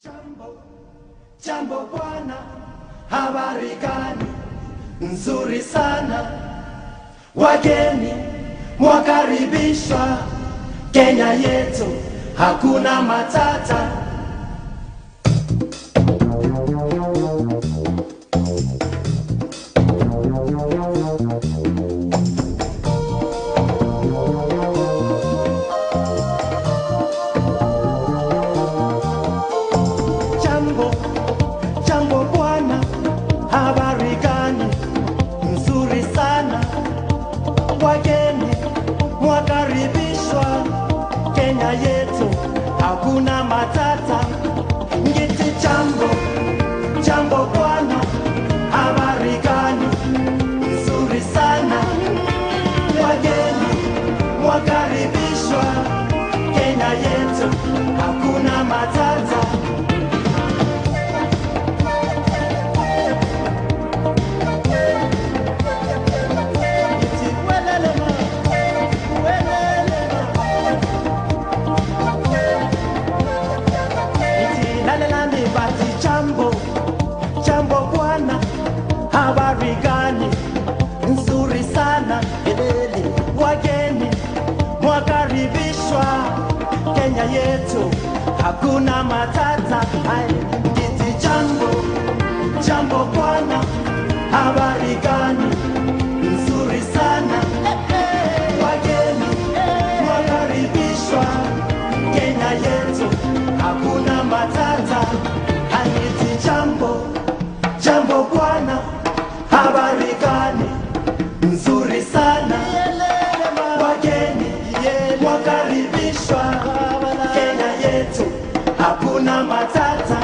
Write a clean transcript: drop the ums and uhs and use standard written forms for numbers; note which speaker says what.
Speaker 1: Jambo, jambo bwana, habari gani? Nzuri sana. Wageni mwakaribishwa Kenya yetu, hakuna matata. Jambo bwana, habari gani? Nzuri sana. Wageni mwakaribishwa Kenya yetu, hakuna matata. Ngiti jambo bwana, habari gani? Nzuri sana. Wageni mwakaribishwa Kenya yetu, hakuna matata. Jambo bwana, habari gani? Nzuri sana. Wageni mwakaribishwa Kenya yetu, hakuna matata. Ngiti jambo bwana, habari gani? Nzuri sana. Wageni mwakaribishwa Kenya yetu, hakuna matata. Ngiti jambo bwana, habari gani? Nzuri sana. Wageni mwakaribishwa Kenya yetu, hakuna matata.